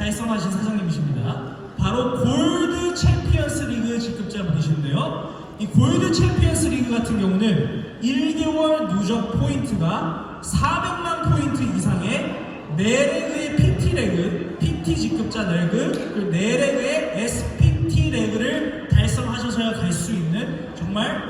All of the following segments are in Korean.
달성하신 사장님이십니다. 바로 골드 챔피언스 리그 직급자분이신데요. 이 골드 챔피언스 리그 같은 경우는 1개월 누적 포인트가 400만 포인트 이상의 4레그의 PT 레그, PT 직급자 레그, 그리고 4레그의 SPT 레그를 달성하셔야 갈 수 있는 정말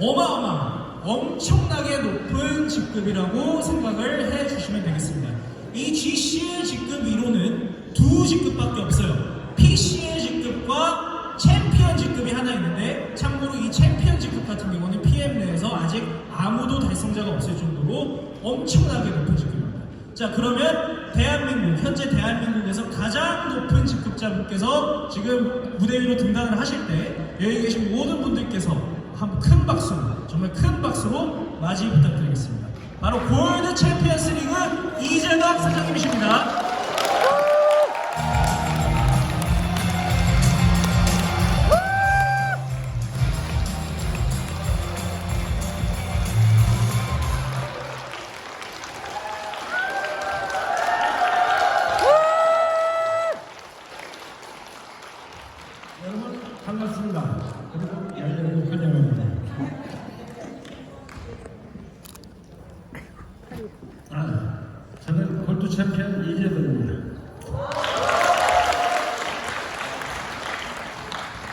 어마어마한 엄청나게 높은 직급이라고 생각을 해주시면 되겠습니다. 이 GCL 직급 1호는 두 직급밖에 없어요. PCL 직급과 챔피언 직급이 하나 있는데, 참고로 이 챔피언 직급 같은 경우는 PM 내에서 아직 아무도 달성자가 없을 정도로 엄청나게 높은 직급입니다. 자, 그러면 대한민국, 현재 대한민국에서 가장 높은 직급자분께서 지금 무대 위로 등단을 하실 때 여기 계신 모든 분들께서 한 큰 박수, 정말 큰 박수로 맞이 부탁드리겠습니다. 바로 골드 챔피언스 리그 이재덕 사장님이십니다. 여러분 반갑습니다. 그리고 열렬히 환영합니다. 저는 골드 챔피언 이재덕입니다.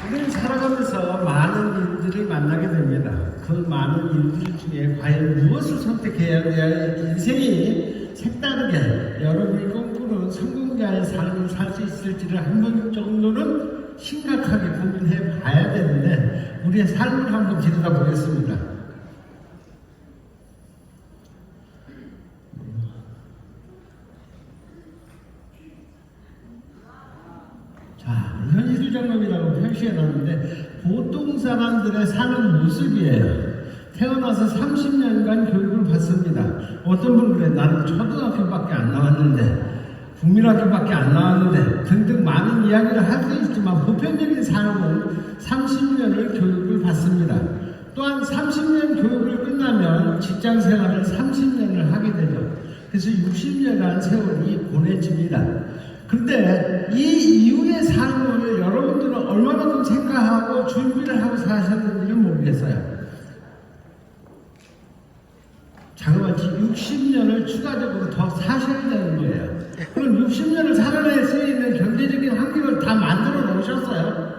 우리는 살아가면서 많은 일들을 만나게 됩니다. 그 많은 일들 중에 과연 무엇을 선택해야 인생이 색다르게 여러분이 꿈꾸는 성공자의 삶을 살 수 있을지를 한 번 정도는 심각하게 고민해 봐야 되는데, 우리의 삶을 한번 들여다보겠습니다. 자, 현실 점검이라고 표시해놨는데, 보통 사람들의 사는 모습이에요. 태어나서 30년간 교육을 받습니다. 어떤 분은 그래, 나는 초등학교밖에 안 나왔는데, 국민학교밖에 안 나왔는데 등등 많은 이야기를 할 수 있지만, 보편적인 삶은 30년을 교육을 받습니다. 또한 30년 교육을 끝나면 직장 생활을 30년을 하게 되죠. 그래서 60년간 세월이 보내집니다. 그런데 이 이후의 삶을 여러분들은 얼마만큼 생각하고 준비를 하고 사셨는지는 모르겠어요. 자그마치 60년을 추가적으로 더 사셔야 되는 거예요. 그럼 60년을 살아낼 수 있는 경제적인 환경을 다 만들어 놓으셨어요.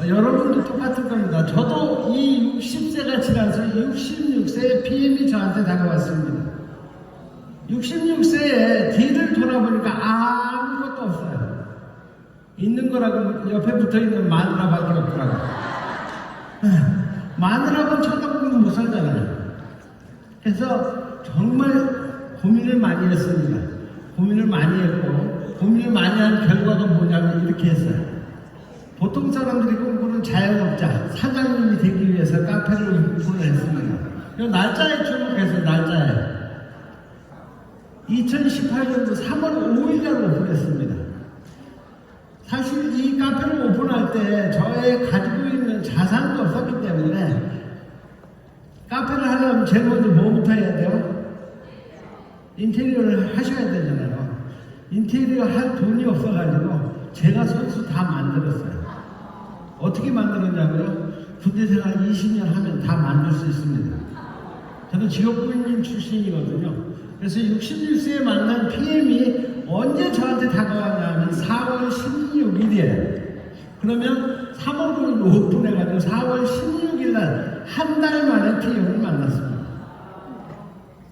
여러분도 똑같을 겁니다. 저도 이 60세가 지나서 66세의 PM이 저한테 다가왔습니다. 66세에 뒤를 돌아보니까 아무것도 없어요. 있는 거라고 옆에 붙어있는 마누라밖에 없더라고요. 마누라만 쳐다보면 못 살잖아요. 그래서 정말 고민을 많이 했습니다. 고민을 많이 했고, 고민을 많이 한 결과가 뭐냐면 이렇게 했어요. 보통 사람들이 꿈꾸는 자영업자, 사장님이 되기 위해서 카페를 오픈을 했습니다. 이 날짜에 주목해서 날짜에 2018년도 3월 5일날 오픈했습니다. 사실 이 카페를 오픈할 때 저의 가지고 있는 자산도 없었기 때문에, 카페를 하려면 제일 먼저 뭐부터 해야 돼요? 인테리어를 하셔야 되잖아요. 인테리어 할 돈이 없어가지고 제가 손수 다 만들었어요. 어떻게 만들었냐고요? 군대 생활 20년 하면 다 만들 수 있습니다. 저는 직업군인 출신이거든요. 그래서 61세에 만난 PM이 언제 저한테 다가왔냐면 4월 16일이에요. 그러면 3월 5일 오픈해가지고 4월 16일날 한 달 만에 PM을 만났습니다.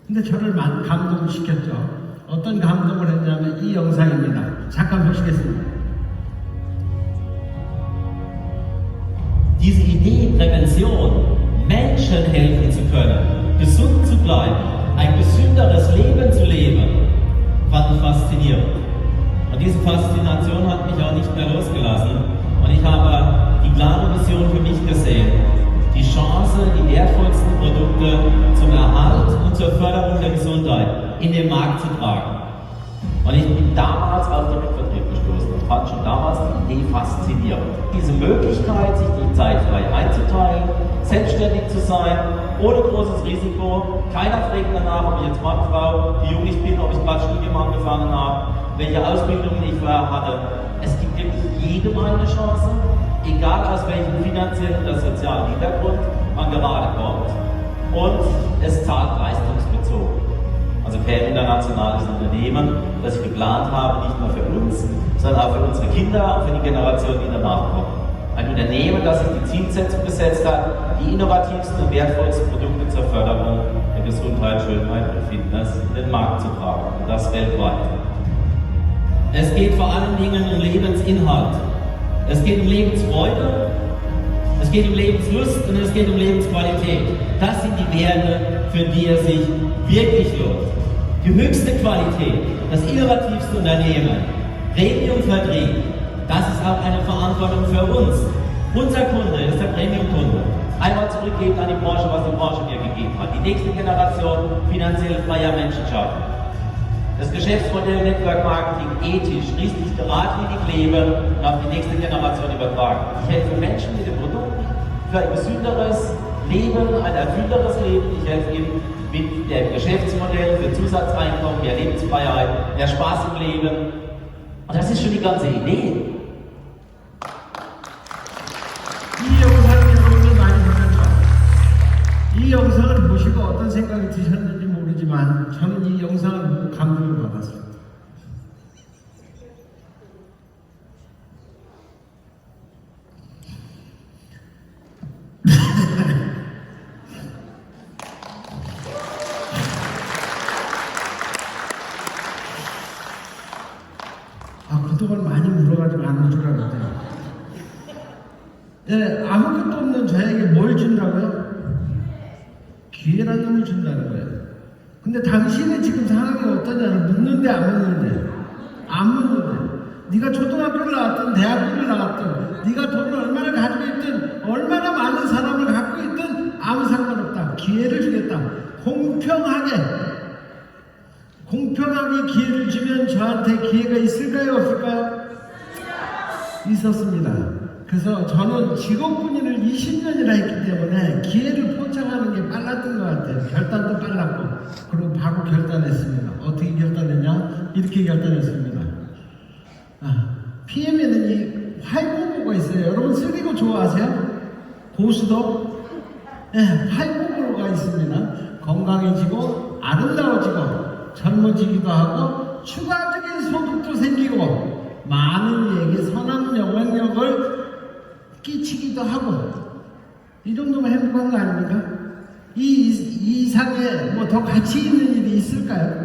근데 저를 감동시켰죠. 어떤 감동을 했냐면 이 영상입니다. 잠깐 보시겠습니다. Diese Idee, Prävention, Menschen helfen zu können, gesund zu bleiben, ein gesünderes Leben zu leben, fand ich faszinierend. Und diese Faszination hat mich auch nicht mehr losgelassen. Und ich habe die klare Vision für mich gesehen, die Chance, die wertvollsten Produkte zum Erhalt und zur Förderung der Gesundheit in den Markt zu tragen. Und ich bin damals auf den Rückvertrieb gestoßen und fand schon damals die Idee faszinierend. Diese Möglichkeit, sich die Zeit frei einzuteilen, selbstständig zu sein, ohne großes Risiko. Keiner fragt danach, ob ich jetzt Mann, Frau, wie jung ich bin, ob ich gerade Studium angefangen habe, welche Ausbildung ich vorher hatte. Es gibt wirklich jedem eine Chance, egal aus welchem finanziellen oder sozialen Hintergrund man gerade kommt. Und es zahlt leistungsbezogen. Also per internationales Unternehmen, das ich geplant habe, nicht nur für uns, sondern auch für unsere Kinder und für die Generation, die danach kommen. Ein Unternehmen, das sich die Zielsetzung gesetzt hat, die innovativsten und wertvollsten Produkte zur Förderung der Gesundheit, Schönheit und Fitness in den Markt zu tragen. Und das weltweit. Es geht vor allen Dingen um Lebensinhalt. Es geht um Lebensfreude, es geht um Lebenslust und es geht um Lebensqualität. Das sind die Werte, für die es sich wirklich lohnt. Die höchste Qualität, das innovativste Unternehmen, Premium-Vertrieb, das ist auch eine Verantwortung für uns. Unser Kunde ist der Premium-Kunde. Einmal zurückgeben an die Branche, was die Branche mir gegeben hat. Die nächste Generation finanziell freier Menschen schaffen. Das Geschäftsmodell Network Marketing ethisch, schließlich geradlinig leben und auf die nächste Generation übertragen. Ich helfe Menschen mit den Produkten für ein gesünderes Leben, ein erfüllteres Leben. Ich helfe ihnen mit dem Geschäftsmodell für Zusatzeinkommen, mehr Lebensfreiheit, mehr Spaß im Leben. Und das ist schon die ganze Idee. 이 영상을 여러분들 많이 보셨죠? 이 영상을 보시고 어떤 생각이 드셨는지 모르지만 저는 이 영상을 보고 감동을 받았습니다. 그동안 많이 물어가지고 안 올 줄 알았더니 네, 아무것도 없는 저에게 뭘 준다고요? 기회라는 걸 준다는 거예요. 근데 당신의 지금 상황이 어떠냐를 묻는데 안 묻는데 안 묻는데 네가 초등학교를 나왔든 대학교를 나왔든 네가 돈을 얼마나 가지고 있든 얼마나 많은 사람을 갖고 있든 아무 상관없다. 기회를 주겠다. 공평하게 기회를 주면 저한테 기회가 있을까요? 없을까요? 있었습니다. 그래서 저는 직업군인을 20년이나 했기 때문에 기회를 포착하는 게 빨랐던 것 같아요. 결단도 빨랐고 그리고 바로 결단했습니다. 어떻게 결단했냐? 이렇게 결단했습니다. PM에는 이 활보고가 있어요. 여러분 쓰리고 좋아하세요? 고수도? 네, 활보고가 있습니다. 건강해지고 아름다워지고 젊어지기도 하고 추가적인 소득도 생기고 많은 이에게 선한 영향력을 끼치기도 하고 이 정도면 행복한 거 아닙니까? 이 이상의 뭐 더 가치 있는 일이 있을까요?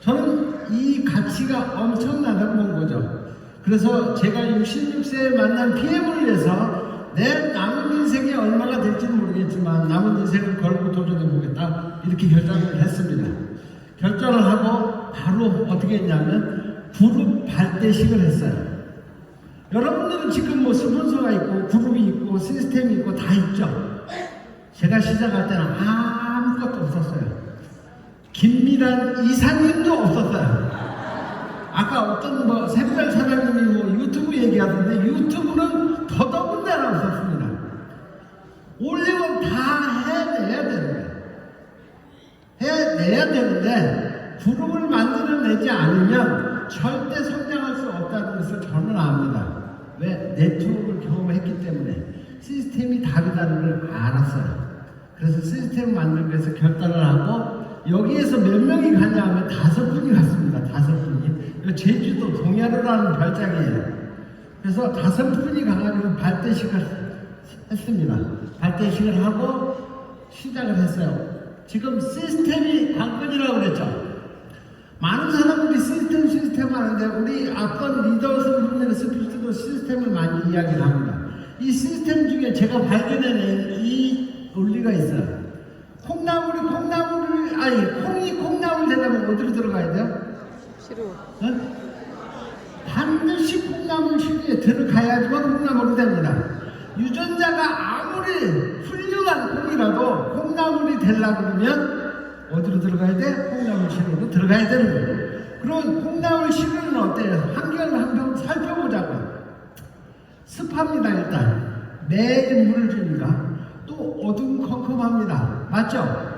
저는 이 가치가 엄청나다고 본 거죠. 그래서 제가 66세에 만난 PM을 위해서 내 남은 인생이 얼마나 될지는 모르겠지만 남은 인생을 걸고 도전해 보겠다 이렇게 결정을 했습니다. 결정을 하고 바로 어떻게 했냐면 그룹 발대식을 했어요. 여러분들은 지금 뭐 스폰서가 있고 그룹이 있고 시스템이 있고 다 있죠. 제가 시작할 때는 아무것도 없었어요. 긴밀한 이사님도 없었어요. 아까 어떤 뭐 샘별 사장님이 뭐 유튜브 얘기하던데 유튜브는 더더군다나 없었습니다. 올리면 다 해내야 되는데 해내야 되는데 그룹을 만들어내지 않으면 절대 성장할 수 없다는 것을 저는 압니다. 왜? 네트워크를 경험했기 때문에 시스템이 답이라는 걸 알았어요. 그래서 시스템을 만들기 위해서 결단을 하고 여기에서 몇 명이 가냐 하면 5분이 갔습니다. 5분이. 제주도 동해로라는 별장이에요. 그래서 5분이 가가지고 발대식을 했습니다. 발대식을 하고 시작을 했어요. 지금 시스템이 관건이라고 그랬죠. 많은 사람들이 시스템 하는데 우리 어떤 리더스분들 스피치도 시스템을 많이 이야기를 합니다. 이 시스템 중에 제가 발견해낸 이 논리가 있어요. 콩이 콩나물 되려면 어디로 들어가야 돼요? 시루. 반드시 콩나물 시루에 들어가야지만 콩나물이 됩니다. 유전자가 아무리 훌륭한 콩이라도 콩나물이 되려고 그러면 어디로 들어가야 돼? 콩나물 시루로 들어가야 되는 거예요. 그럼 콩나물 시루는 어때요? 환경을 한번 살펴보자고. 습합니다 일단. 매일 물을 주니까. 또 어두컴컴합니다. 맞죠?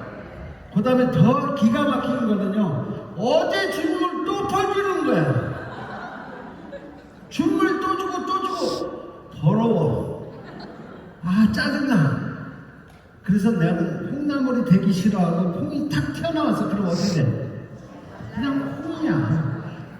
그 다음에 더 기가 막힌 거는요, 어제 준 걸 또 퍼주는 거야. 준 걸 또 주고 또 주고. 더러워. 아, 짜증나. 그래서 내가 콩나물이 되기 싫어하고 콩이 탁 튀어나와서 그럼 어떻게 돼? 그냥 콩이야.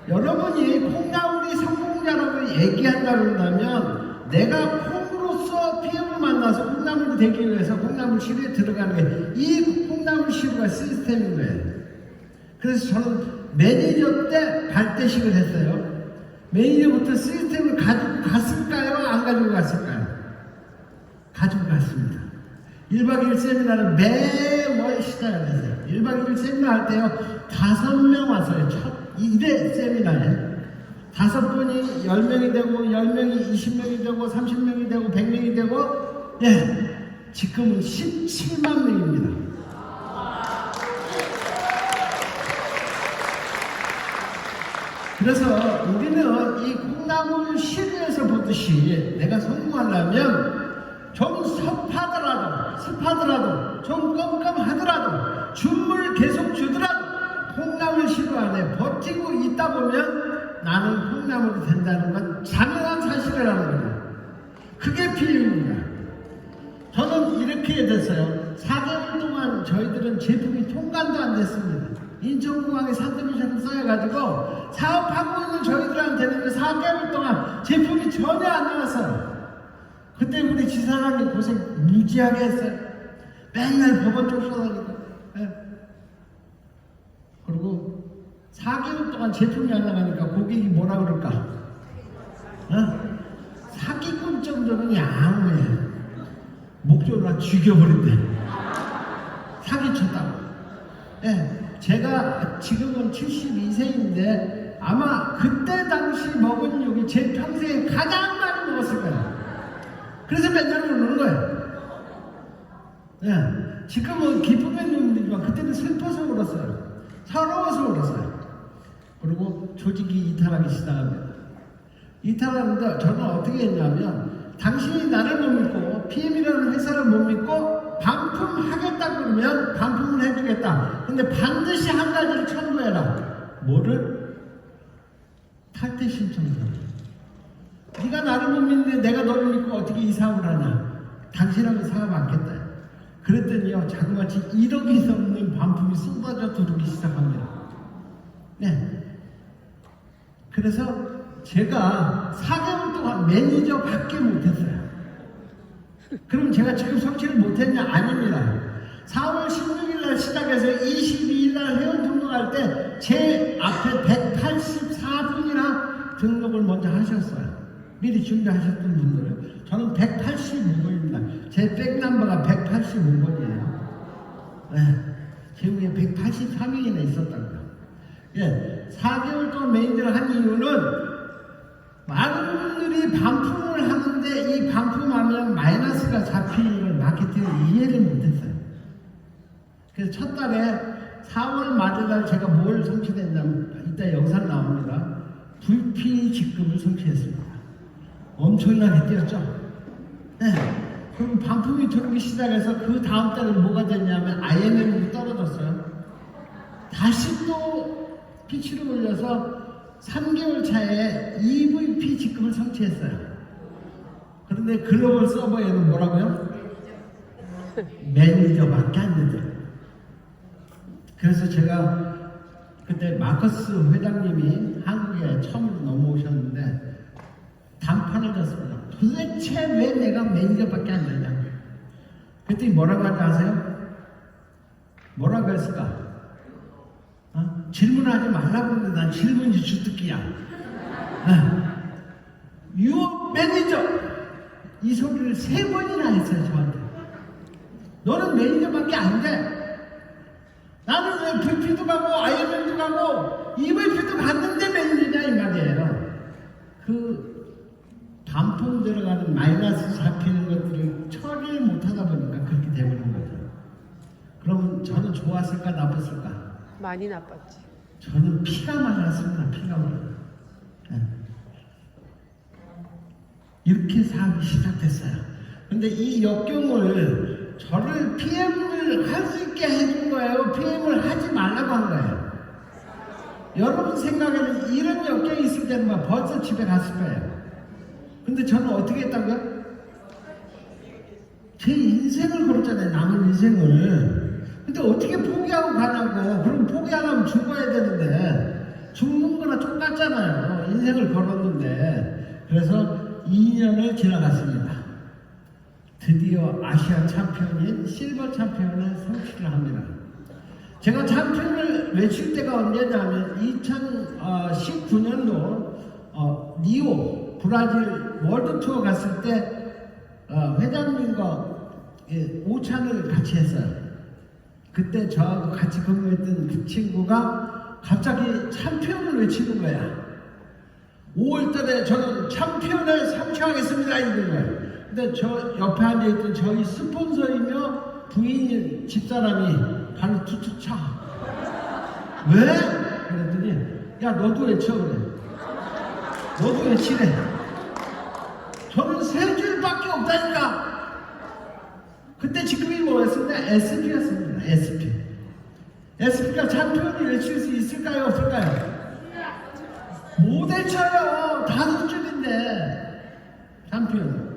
여러분이 콩나물이 성공자라고 얘기한다 그런다면 내가 콩으로서 피임을 만나서 콩나물이 되기 위해서 콩나물 시루에 들어가는 게 이 콩나물 시루가 시스템인 거예요. 그래서 저는 매니저 때 발대식을 했어요. 매니저부터 시스템을 가지고 갔을까요? 안 가지고 갔을까요? 가지고 갔습니다. 1박 2일 세미나를 매월 시작을 했어요. 1박 2일 세미나 할 때요, 5명 왔어요. 첫 1회 세미나에. 5분이 10명이 되고, 10명이 20명이 되고, 30명이 되고, 100명이 되고, 예, 지금은 17만 명입니다. 그래서 우리는 이 콩나물 시루에서 보듯이 내가 성공하려면 좀 습하더라도 좀 껌껌하더라도 준물 계속 주더라도 콩나물 시루 안에 버티고 있다 보면 나는 콩나물이 된다는 건 당연한 사실이라는 거죠. 그게 비유입니다. 저는 이렇게 됐어요. 4개월 동안 저희들은 제품이 통관도 안 됐습니다. 인천공항에 산더미션을 써여가지고 사업하고 있는 저희들한테는 4개월 동안 제품이 전혀 안 나왔어요. 그때 우리 지사장님 고생 무지하게 했어요. 맨날 법원 쫓아다니고. 네. 그리고 4개월 동안 제품이 안 나가니까 고객이 뭐라 그럴까? 어? 사기꾼 정도는 양호해. 목조나 죽여버린대. 사기쳤다고. 네. 제가 지금은 72세인데 아마 그때 당시 먹은 욕이 제 평생에 가장 많이 먹었을 거예요. 그래서 맨날 울는 거예요. 네. 지금은 기쁨의 눈물이지만 그때는 슬퍼서 울었어요. 서러워서 울었어요. 그리고 조직이 이탈하기 시작합니다. 이탈하는데 저는 어떻게 했냐면 당신이 나를 못 믿고 PM이라는 회사를 못 믿고 반품하겠다 그러면 반품을 해주겠다. 근데 반드시 한 가지를 청구해라. 뭐를? 탈퇴 신청서. 네가 나를 못 믿는데 내가 너를 믿고 어떻게 이 사업을 하냐. 당신하고 사업 않겠다. 그랬더니요, 자그마치 1억이 넘는 반품이 쏟아져 들어오기 시작합니다. 네. 그래서 제가 4개월 동안 매니저밖에 못했어요. 그럼 제가 지금 성취를 못했냐? 아닙니다. 4월 16일 날 시작해서 22일 날 회원 등록할 때 제 앞에 184분이나 등록을 먼저 하셨어요. 미리 준비하셨던 분들은. 저는 185번입니다. 제 백넘버가 185번이에요. 네. 제 위에 183명이나 있었다고요. 예. 4개월 동안 매니저를 한 이유는 많은 분들이 반품을 하는데 이 반품하면 마이너스가 잡히는 걸 마케팅을 이해를 못했어요. 그래서 첫 달에 4월 말일날 제가 뭘 성취했냐면 이따 영상 나옵니다. 불피 직급을 성취했습니다. 엄청나게 뛰었죠. 네. 그럼 반품이 들어오기 시작해서 그 다음 달에 뭐가 됐냐면 IMM이 떨어졌어요. 다시 또 피치를 올려서 3개월 차에 EVP 직급을 성취했어요. 그런데 글로벌 서버에는 뭐라고요? 매니저밖에 안 되더라고요. 그래서 제가 그때 마커스 회장님이 한국에 처음으로 넘어오셨는데 단판을 졌습니다. 도대체 왜 내가 매니저밖에 안 되냐. 그때 뭐라고 하는지 아세요? 뭐라고 했을까? 질문하지 말라고 했는데 난 질문이 주특기야. 유업 매니저! 이 소리를 3번이나 했어요, 저한테. 너는 매니저밖에 안 돼. 나는 왜 VP도 가고, IMM도 가고, EVP도 갔는데 매니저냐, 이 말이에요. 그, 반품 들어가는 마이너스 잡히는 것들을 처리를 못 하다 보니까 그렇게 돼버린 거죠. 그럼 저는 좋았을까, 나빴을까? 많이 나빴지. 저는 피가 말랐습니다. 피가 말랐어요. 네. 이렇게 사업이 시작됐어요. 근데 이 역경을 저를 PM을 할 수 있게 해준 거예요. PM을 하지 말라고 한 거예요. 여러분 생각에는 이런 역경이 있을 때는 막 벌써 집에 갔을 거예요. 근데 저는 어떻게 했다고요? 제 인생을 걸었잖아요. 남은 인생을. 근데 어떻게 포기하고 가냐고. 그럼 포기하려면 죽어야 되는데 죽는 거나 똑같잖아요. 인생을 걸었는데. 그래서 2년을 지나갔습니다. 드디어 아시아 챔피언인 실버 챔피언을 성취를 합니다. 제가 챔피언을 외칠 때가 언제냐면 2019년도 리오 브라질 월드 투어 갔을 때 회장님과 오찬을 같이 했어요. 그때 저하고 같이 근무했던 그 친구가 갑자기 챔피언을 외치는 거야. 5월달에 저는 챔피언을 성취하겠습니다 이런 거예요. 근데 저 옆에 앉아있던 저희 스폰서이며 부인인 집사람이 발로 툭툭 차. 왜? 그랬더니 야 너도 외쳐 그래. 너도 외치래. 저는 3줄밖에 없다니까. 그때 직급이 뭐였습니까? SP였습니다. SP. SP가 챔피언이 외칠 수 있을까요? 없을까요? 못 외쳐요. 5줄인데 챔피언.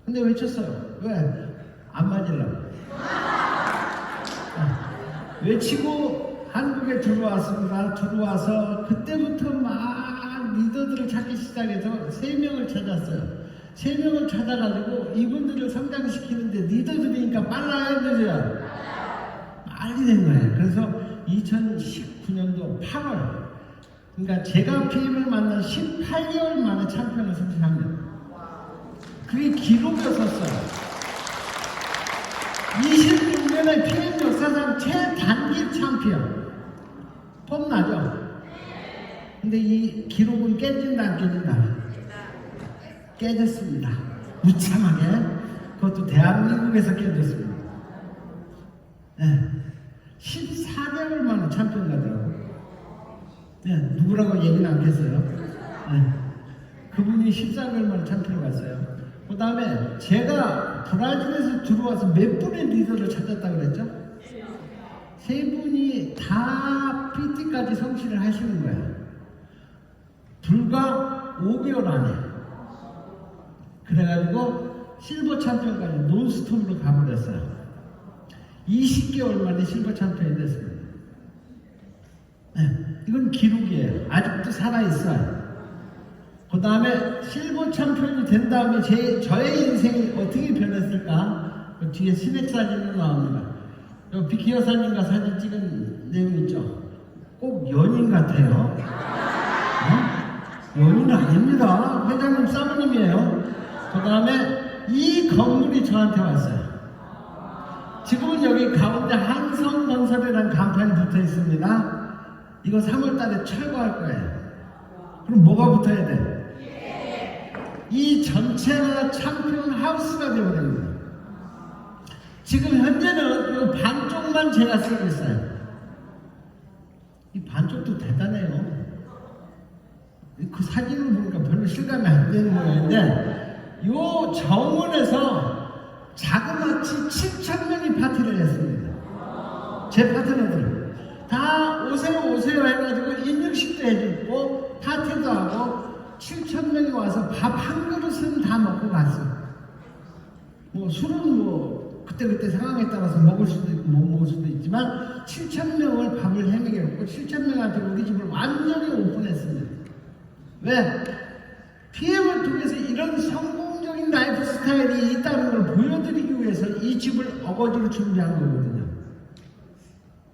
근데 외쳤어요. 왜? 안 맞으려고. 외치고 한국에 들어왔습니다. 들어와서 그때부터 막 리더들을 찾기 시작해서 3명을 찾았어요. 3명을 찾아가지고 이분들을 성장시키는데 리더들이니까 빨라요, 그죠? 빨리 된 거예요. 그래서 2019년도 8월, 그러니까 제가 PM을 만난 18개월 만에 챔피언을 성취합니다. 그게 기록이었었어요. 26년의 PM 역사상 최단기 챔피언. 폼나죠? 근데 이 기록은 깨진다 안 깨진다? 깨졌습니다. 무참하게. 그것도 대한민국에서 깨졌습니다. 네. 14개월 만에 챔피언 가더라고요. 네. 누구라고 얘기는 않겠어요. 네. 그분이 14개월 만에 챔피언 갔어요. 그 다음에 제가 브라질에서 들어와서 몇 분의 리더를 찾았다고 그랬죠? 3분이 다 PT까지 성취를 하시는 거예요. 불과 5개월 안에. 그래가지고 실버 챔피언까지 논스톱으로 가버렸어요. 20개월 만에 실버 챔피언이 됐습니다. 네, 이건 기록이에요. 아직도 살아있어요. 그 다음에 실버 챔피언이 된 다음에 저의 인생이 어떻게 변했을까? 그 뒤에 스낵 사진으로 나옵니다. 여기 비키 여사님과 사진 찍은 내용 있죠? 꼭 연인 같아요. 연인 아닙니다. 회장님 사모님이에요. 그 다음에 이 건물이 저한테 왔어요. 지금은 여기 가운데 한성건설이라는 간판이 붙어 있습니다. 이거 3월달에 철거할 거예요. 그럼 뭐가 붙어야 돼? 이 전체가 챔피언 하우스가 되어버립니다. 지금 현재는 이 반쪽만 제가 쓰고 있어요. 이 반쪽도 대단해요. 그 사진을 보니까 별로 실감이 안 되는 모양인데 이 정원에서 자그마치 7,000명이 파티를 했습니다. 제 파트너들 다 오세요 해가지고 인증식도 해주고 파티도 하고 7,000명이 와서 밥 한 그릇은 다 먹고 갔어요. 뭐 술은 뭐 그때 상황에 따라서 먹을 수도 있고 못 먹을 수도 있지만 7,000명을 밥을 해먹였고 7,000명한테 우리 집을 완전히 오픈했습니다. 왜? PM을 통해서 이런 성공적인 라이프 스타일이 있다는 걸 보여드리기 위해서 이 집을 어거지로 준비한 거거든요.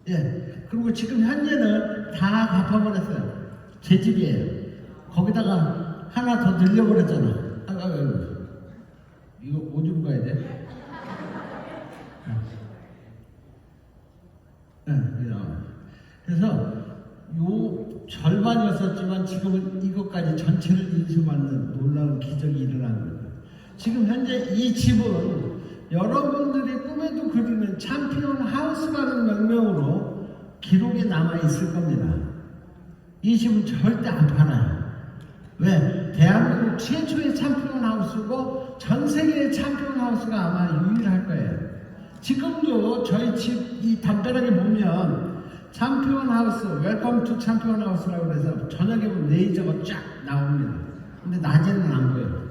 예. 그리고 지금 현재는 다 갚아버렸어요. 제 집이에요. 거기다가 하나 더 늘려버렸잖아. 이거 어디로 가야 돼? 그래서 요 절반이었었지만 지금은 이것까지 전체를 인수받는 놀라운 기적이 일어난 거예요. 지금 현재 이 집은 여러분들이 꿈에도 그리는 챔피언 하우스라는 명명으로 기록에 남아 있을 겁니다. 이 집은 절대 안 팔아요. 왜? 대한민국 최초의 챔피언 하우스고 전 세계의 챔피언 하우스가 아마 유일할 거예요. 지금도 저희 집 이 담벼락에 보면 챔피언 하우스, 웰컴 투 챔피언 하우스라고 해서 저녁에 보면 레이저가 쫙 나옵니다. 근데 낮에는 안 보여요.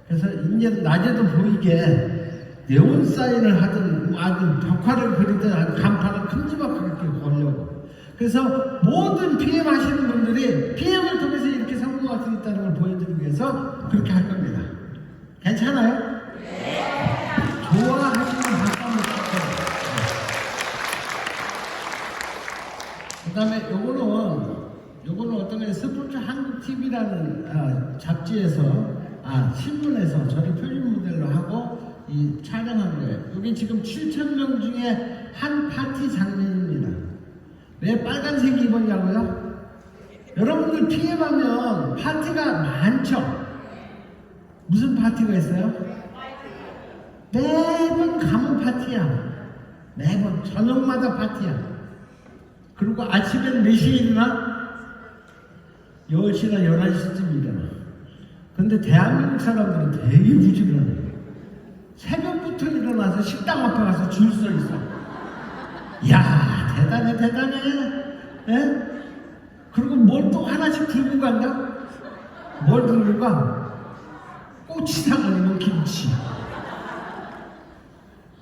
그래서 이제 낮에도 보이게 네온 사인을 하든 아주 벽화를 그리든 간판을 큼지막하게 걸려고. 그래서 모든 PM 하시는 분들이 PM을 통해서 이렇게 성공할 수 있다는 걸 보여드리기 위해서 그렇게 할 겁니다. 괜찮아요? 좋아하시면 박수 한번 주세요. 그 다음에 요거는 어떤 게 스포츠 한국 TV라는 잡지에서 신문에서 저를 표준 모델로 하고 이 촬영한 거예요. 여기 지금 7,000명 중에 한 파티 장면입니다. 왜 빨간색 입었냐고요? 여러분들 PM하면 파티가 많죠? 무슨 파티가 있어요? 매번 가문 파티야. 매번 저녁마다 파티야. 그리고 아침엔 몇 시에 일어나? 10시나 11시쯤 일어나. 근데 대한민국 사람들은 되게 부지런해. 새벽부터 일어나서 식당 앞에 가서 줄 서 있어. 이야, 대단해. 예? 그리고 뭘 또 하나씩 들고 간다? 뭘 들고 가? 고추장 아니면 김치.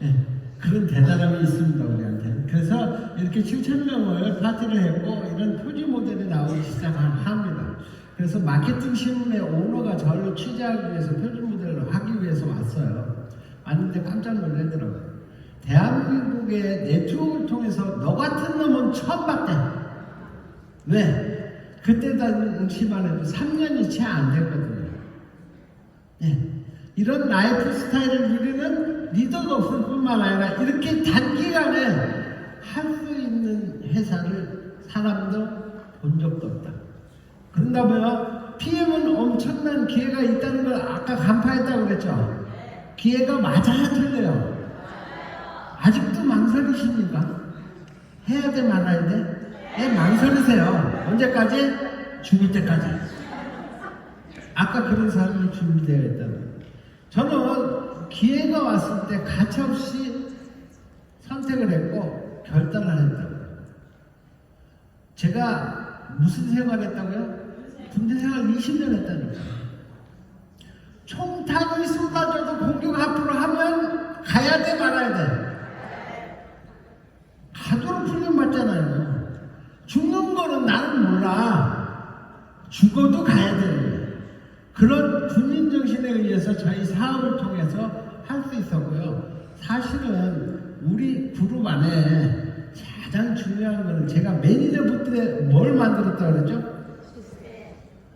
예, 그런 대단함이 있습니다, 우리한테. 그래서 이렇게 7,000명을 파티를 했고, 이런 표지 모델이 나오기 시작합니다. 그래서 마케팅 신문의 오너가 저를 취재하기 위해서 표지 모델을 하기 위해서 왔어요. 왔는데 깜짝 놀라더라고요. 대한민국의 네트워크를 통해서 너 같은 놈은 처음 봤대. 왜? 그때 당시만 해도 3년이 채 안 됐거든요. 예. 이런 라이프 스타일을 누리는 리더가 없을 뿐만 아니라 이렇게 단기간에 할 수 있는 회사를 사람도 본 적도 없다. 그런다고요? PM은 엄청난 기회가 있다는 걸 아까 간파했다고 그랬죠? 기회가 맞아야 틀려요. 아직도 망설이십니까? 해야 돼 말아야 돼? 망설이세요. 언제까지? 죽을 때까지. 아까 그런 사람이 준비되어 있다는. 저는 기회가 왔을 때 가차없이 선택을 했고 결단을 했다고요. 제가 무슨 생활을 했다고요? 군대 생활 20년 했다니까. 총탄이 쏟아져도 공격 앞으로 하면 가야 돼 말아야 돼? 가도록 훈련 받잖아요. 죽는 거는 나는 몰라. 죽어도 가야 되는 거예요. 그런 군인 정신에 의해서 저희 사업을 통해서 할 수 있었고요. 사실은 우리 그룹 안에 가장 중요한 거는 제가 매니저부터 뭘 만들었다고 그랬죠?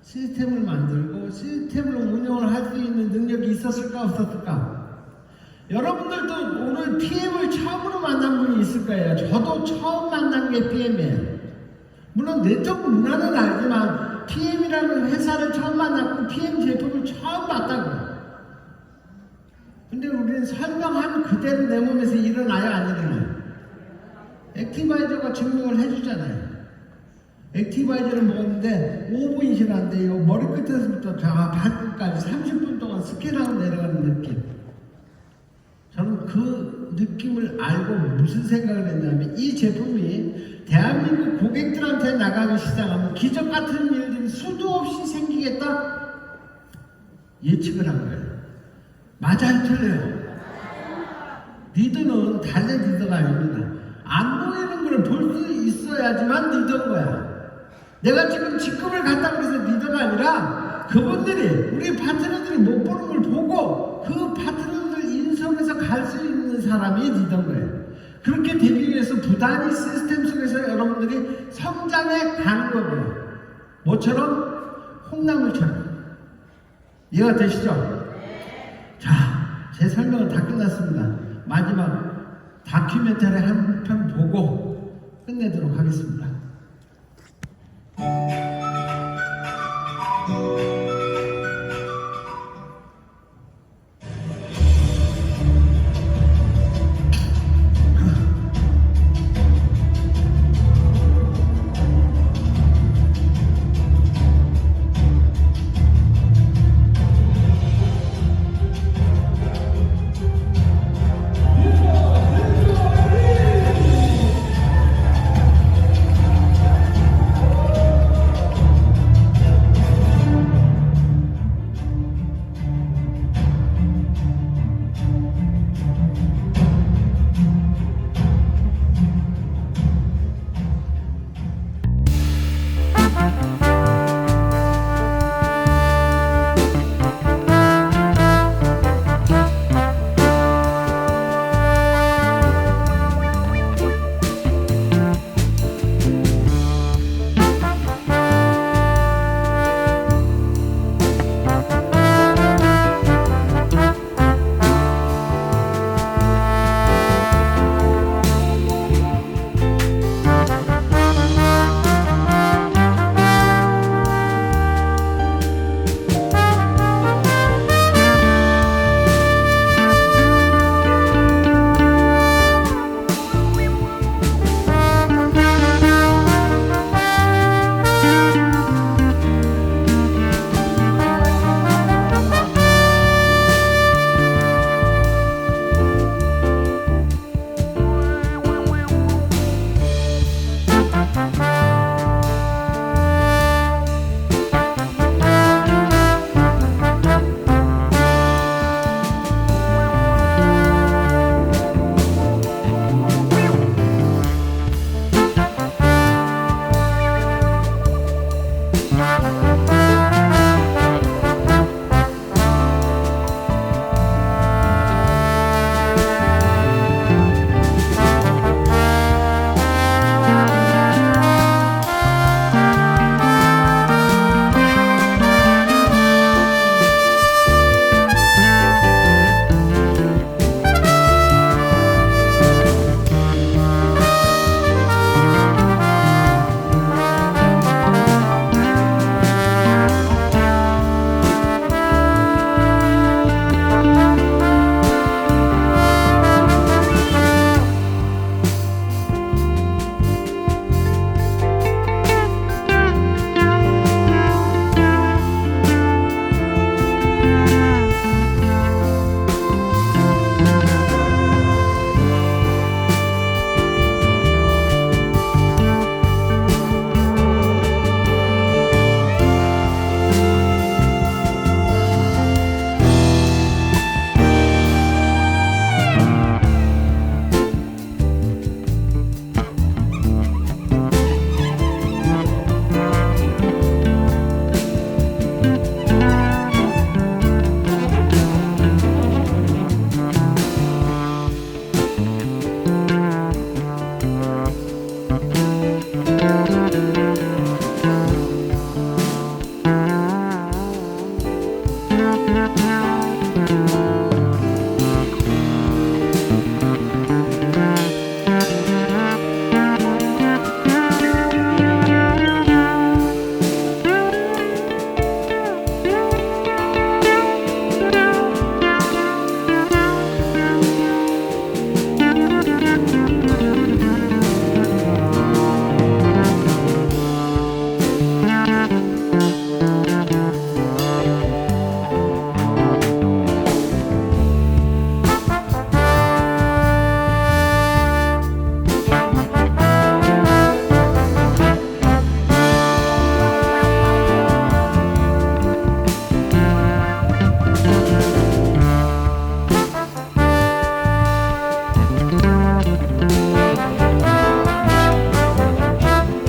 시스템을 만들고 시스템을 운영을 할 수 있는 능력이 있었을까 없었을까? 여러분들도 오늘 PM을 처음으로 만난 분이 있을 거예요. 저도 처음 만난 게 PM이에요. 물론 네트워크 문화는 알지만 PM이라는 회사를 처음 만났고 PM 제품을 처음 봤다고요. 근데 우리는 설명한 그대로 내 몸에서 일어나요, 안 일어나요? 액티바이저가 증명을 해주잖아요. 액티바이저를 먹었는데 5분이 지났는데요. 머리끝에서부터 저 발끝까지 30분 동안 스캔하고 내려가는 느낌. 저는 그 느낌을 알고 무슨 생각을 했냐면 이 제품이 대한민국 고객들한테 나가기 시작하면 기적 같은 일들이 수도 없이 생기겠다 예측을 한 거예요. 맞아요, 틀려요? 리더는 달래 리더가 아닙니다. 안 보이는 걸 볼 수 있어야지만 리더인 거야. 내가 지금 직급을 갖다고 해서 리더가 아니라 그분들이 우리 파트너들이 못 보는 걸 보고 그 파트너들 인성에서 갈 수 있는 사람이 리더인 거예요. 그렇게 되기 위해서 부단히 시스템 속에서 여러분들이 성장해 가는 거고요. 뭐처럼? 콩나물처럼. 이해가 되시죠? 자, 제 설명은 다 끝났습니다. 마지막 다큐멘터리 한 편 보고 끝내도록 하겠습니다. 아